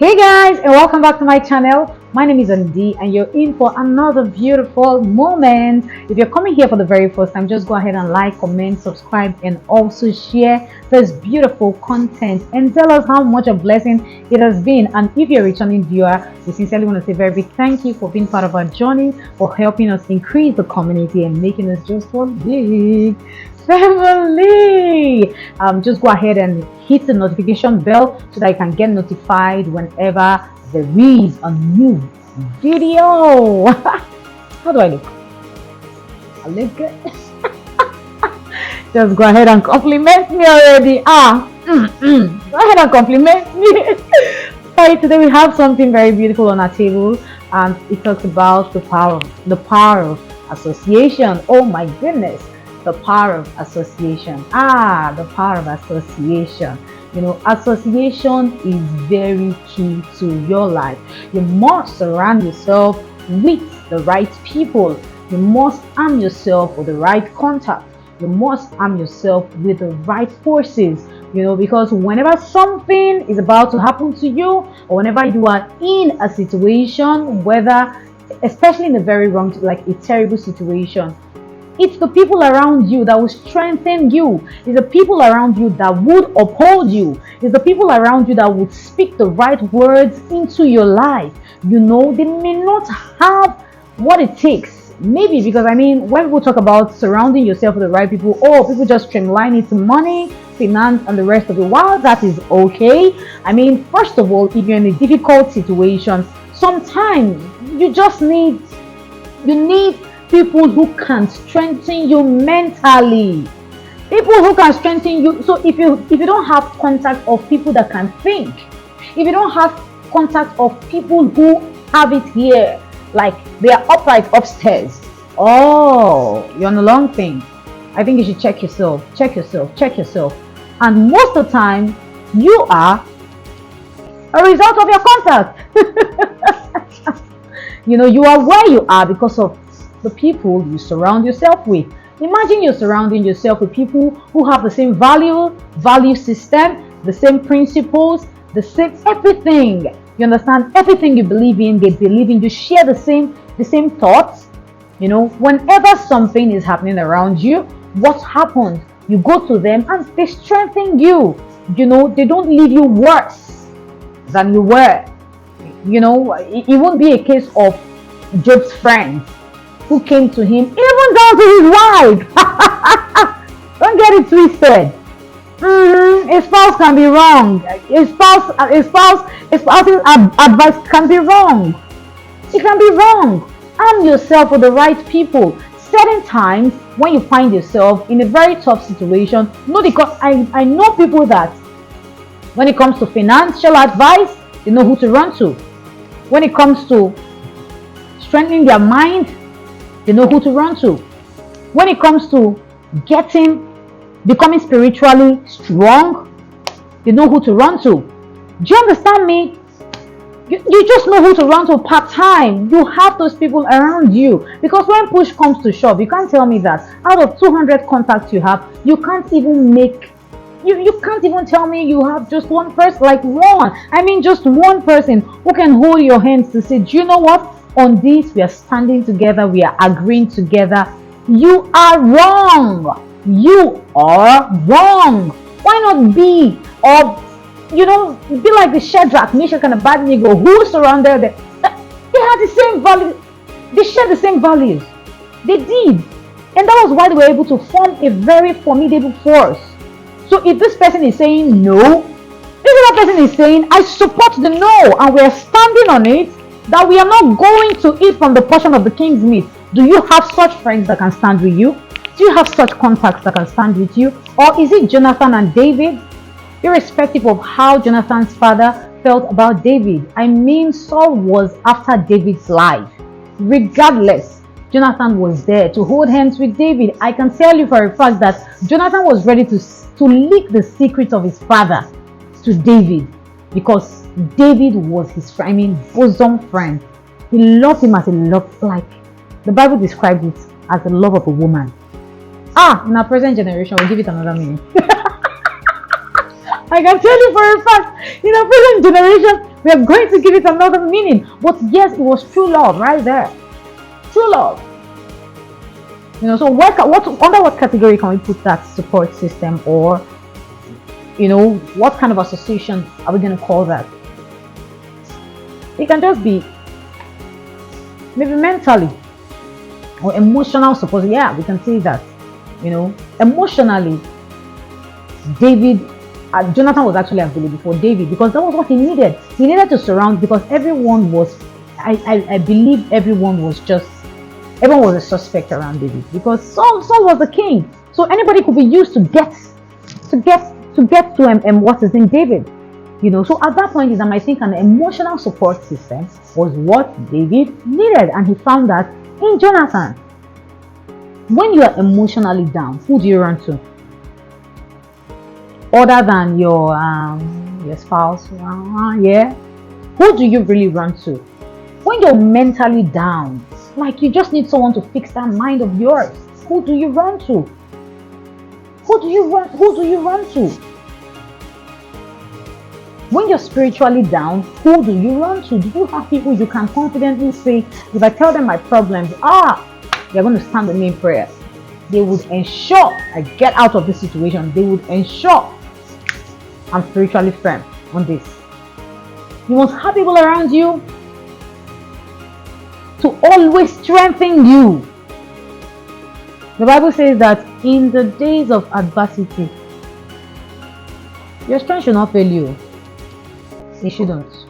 Hey guys, and welcome back to my channel. My name is Annydee and you're in for another beautiful moment. If you're coming here for the very first time, just go ahead and like, comment, subscribe, and also share this beautiful content and tell us how much a blessing it has been. And if you're a returning viewer, we sincerely want to say a very big thank you for being part of our journey, for helping us increase the community and making us just one big family. Just go ahead and hit the notification bell so that you can get notified whenever there is a new video. How do I look? I look good. Just go ahead and compliment me already. Go ahead and compliment me. Alright, today we have something very beautiful on our table, and it talks about the power of association. Oh my goodness. The power of association. The power of association. You know, association is very key to your life. You must surround yourself with the right people. You must arm yourself with the right contact. You must arm yourself with the right forces. You know, because whenever something is about to happen to you, or whenever you are in a situation, whether especially in a very wrong, like a terrible situation, it's the people around you that will strengthen you. It's the people around you that would uphold you. It's the people around you that would speak the right words into your life. You know, they may not have what it takes. Maybe because, when we talk about surrounding yourself with the right people, people just streamline it to money, finance, and the rest of it. While that is okay, first of all, if you're in a difficult situation, sometimes you just need people who can strengthen you mentally, people who can strengthen you. So if you don't have contact of people that can think, if you don't have contact of people who have it here, like they are upright upstairs, you're on the long thing. I think you should check yourself. And most of the time you are a result of your contact. You are where you are because of the people you surround yourself with. Imagine you're surrounding yourself with people who have the same value system, the same principles, the same everything. You understand? Everything you believe in, they believe in. You share the same thoughts. Whenever something is happening around you, what happens? You go to them and they strengthen you. They don't leave you worse than you were. It won't be a case of Job's friends who came to him, even down to his wife. Don't get it twisted. A spouse can be wrong. A spouse's advice can be wrong. It can be wrong. Arm yourself with the right people. Certain times when you find yourself in a very tough situation, because I know people that when it comes to financial advice, they know who to run to. When it comes to strengthening their mind, they know who to run to. When it comes to becoming spiritually strong, they know who to run to. Do you understand me? You just know who to run to part-time. You have those people around you. Because when push comes to shove, you can't tell me that out of 200 contacts you have, you can't even tell me you have just one person, just one person who can hold your hands to say, do you know what? On this, we are standing together. We are agreeing together. You are wrong. You are wrong. Why not be like the Shadrach, Meshach, and Abednego who surrounded them? They had the same value. They shared the same values. They did. And that was why they were able to form a very formidable force. So if this person is saying no, this other person is saying, I support the no, and we are standing on it, that we are not going to eat from the portion of the king's meat. Do you have such friends that can stand with you? Do you have such contacts that can stand with you? Or is it Jonathan and David? Irrespective of how Jonathan's father felt about David, Saul was after David's life. Regardless, Jonathan was there to hold hands with David. I can tell you for a fact that Jonathan was ready to leak the secret of his father to David, because David was his bosom friend. He loved him as the Bible described it as the love of a woman. In our present generation, we'll give it another meaning. I can tell you for a fact, in our present generation, We are going to give it another meaning. But yes, it was true love right there. True love. So under what category can we put that support system, or what kind of association are we going to call that? It can just be maybe mentally or emotional support. Yeah, we can say that. Emotionally, Jonathan was actually available for David because that was what he needed. He needed to surround, because everyone was, I believe everyone was a suspect around David, because Saul was the king. So anybody could be used to get to him, what's his name, David. So at that point, I think an emotional support system was what David needed, and he found that in Jonathan. When you are emotionally down, who do you run to? Other than your spouse, yeah. Who do you really run to? When you're mentally down, like you just need someone to fix that mind of yours, who do you run to? Who do you run to? When you're spiritually down, who do you run to? Do you have people you can confidently say, if I tell them my problems, they're going to stand with me in prayer? They would ensure I get out of this situation. They would ensure I'm spiritually firm on this. You must have people around you to always strengthen you. The Bible says that in the days of adversity, your strength should not fail you. It shouldn't.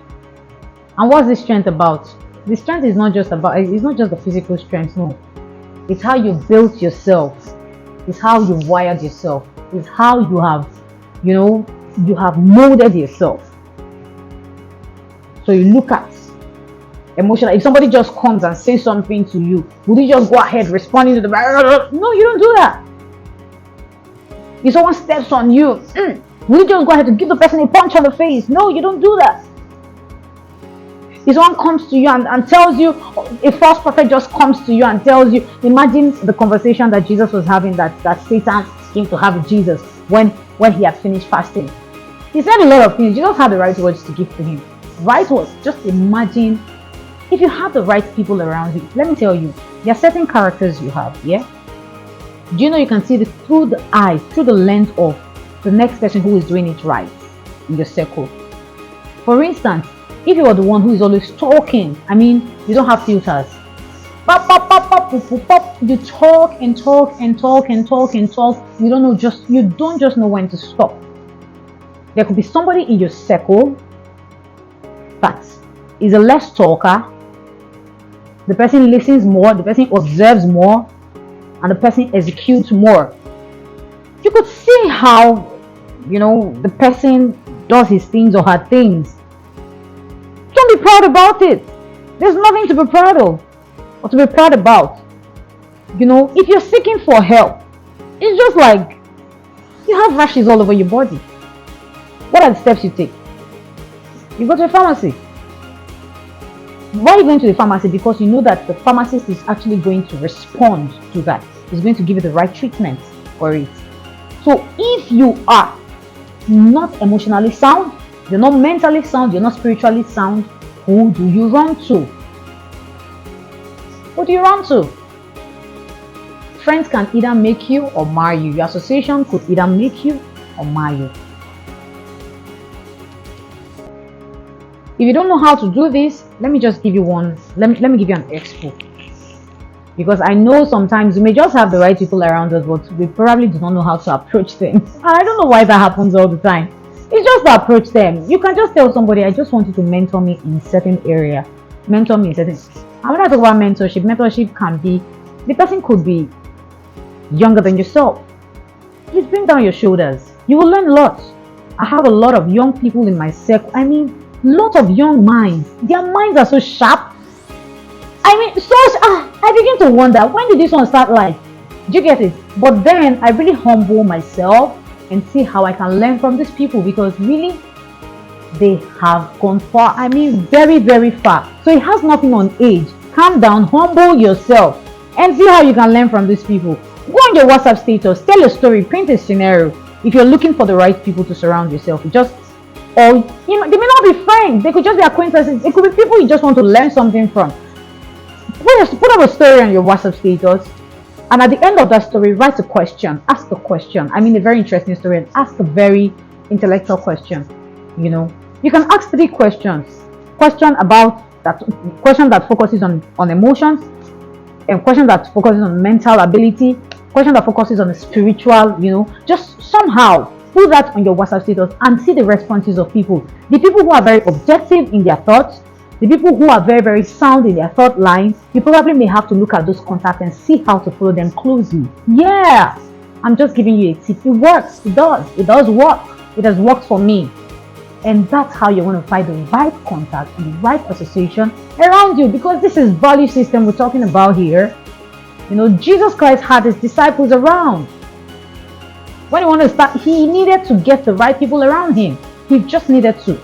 And what's this strength about? The strength is not just the physical strength, no. It's how you built yourself. It's how you wired yourself. It's how you have molded yourself. So you look at emotional. If somebody just comes and says something to you, would you just go ahead responding to the no, you don't do that. If someone steps on you, will you just go ahead to give the person a punch on the face? No, you don't do that. If someone comes to you and tells you, a false prophet just comes to you and tells you, imagine the conversation that Jesus was having, that Satan came to have with Jesus when he had finished fasting. He said a lot of things. Jesus had the right words to give to him. Right words. Just imagine if you have the right people around you. Let me tell you, there are certain characters you have, yeah? Do you know you can see this through the eyes, through the lens of the next person who is doing it right in your circle? For instance, if you are the one who is always talking, you don't have filters. Pop, pop, pop, pop, pop, pop, pop. You talk and talk and talk and talk and talk. You don't just know when to stop. There could be somebody in your circle that is a less talker. The person listens more, the person observes more, and the person executes more. You could see how, the person does his things or her things. Don't be proud about it. There's nothing to be proud of or to be proud about. If you're seeking for help, it's just like you have rashes all over your body. What are the steps you take? You go to a pharmacy. Why are you going to the pharmacy? Because you know that the pharmacist is actually going to respond to that. He's going to give you the right treatment for it. So if you are not emotionally sound, you're not mentally sound, you're not spiritually sound, who do you run to? Who do you run to? Friends can either make you or mar you. Your association could either make you or mar you. If you don't know how to do this, let me just give you one. Let me give you an expo. Because I know sometimes we may just have the right people around us, but we probably do not know how to approach them. I don't know why that happens all the time. It's just to approach them. You can just tell somebody, I just want you to mentor me in certain area. Mentor me in certain. And when I talk about mentorship can be, the person could be younger than yourself. Please bring down your shoulders. You will learn a lot. I have a lot of young people in my circle. Lot of young minds. Their minds are so sharp. I begin to wonder, when did this one start life? Do you get it? But then I really humble myself and see how I can learn from these people, because really they have gone far. Very, very far. So it has nothing on age. Calm down, humble yourself, and see how you can learn from these people. Go on your WhatsApp status, tell a story, paint a scenario. If you're looking for the right people to surround yourself, just Or they may not be friends, they could just be acquaintances, it could be people you just want to learn something from. Put up a story on your WhatsApp status, and at the end of that story, write a question, ask a question. I mean, a very interesting story, and ask a very intellectual question. You can ask 3 questions. Question that focuses on emotions, and question that focuses on mental ability, question that focuses on the spiritual. Just somehow put that on your WhatsApp status and see the responses of people. The people who are very objective in their thoughts, the people who are very, very sound in their thought lines, you probably may have to look at those contacts and see how to follow them closely. Yeah, I'm just giving you a tip. It works. It does work. It has worked for me. And that's how you want to find the right contact and the right association around you, because this is value system we're talking about here. Jesus Christ had his disciples around. When he wanted to start, he needed to get the right people around him. He just needed to.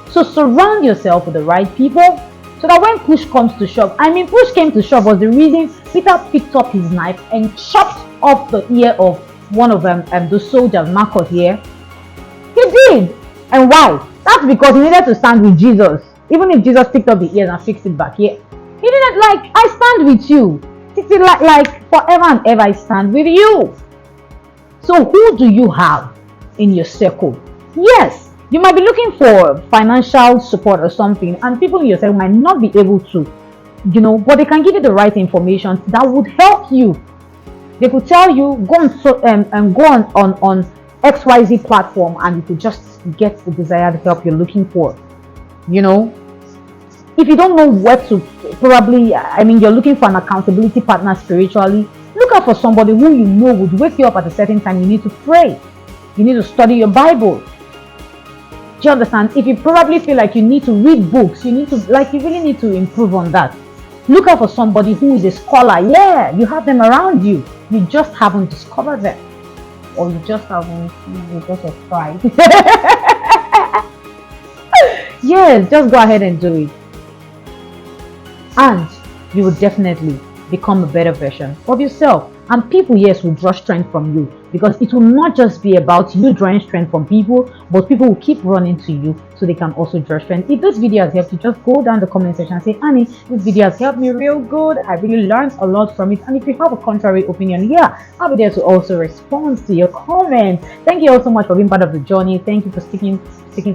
So surround yourself with the right people, so that when push comes to shove, push came to shove was the reason Peter picked up his knife and chopped off the ear of one of them, the soldiers, Marcus here. He did. And why? That's because he needed to stand with Jesus. Even if Jesus picked up the ears and fixed it back here, he didn't I stand with you. Like forever and ever, I stand with you. So who do you have in your circle? Yes, you might be looking for financial support or something, and people in your circle might not be able to, but they can give you the right information that would help you. They could tell you, go on XYZ platform, and you could just get the desired help you're looking for. If you don't know what to, you're looking for an accountability partner spiritually, look out for somebody who would wake you up at a certain time. You need to pray. You need to study your Bible. Do you understand? If you probably feel like you need to read books, you really need to improve on that. Look out for somebody who is a scholar. Yeah, you have them around you. You just haven't discovered them. Or you just have tried. Yes, just go ahead and do it. And you will definitely become a better version of yourself. And people, yes, will draw strength from you, because it will not just be about you drawing strength from people, but people will keep running to you so they can also draw strength. If this video has helped you, just go down the comment section and say, Annie, this video has helped me real good. I really learned a lot from it. And if you have a contrary opinion, yeah, I'll be there to also respond to your comments. Thank you all so much for being part of the journey. Thank you for sticking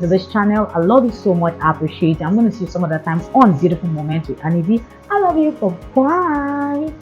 to this channel. I love you so much. I appreciate it. I'm going to see you some other time on Beautiful Moments with Annydee. I love you. Bye.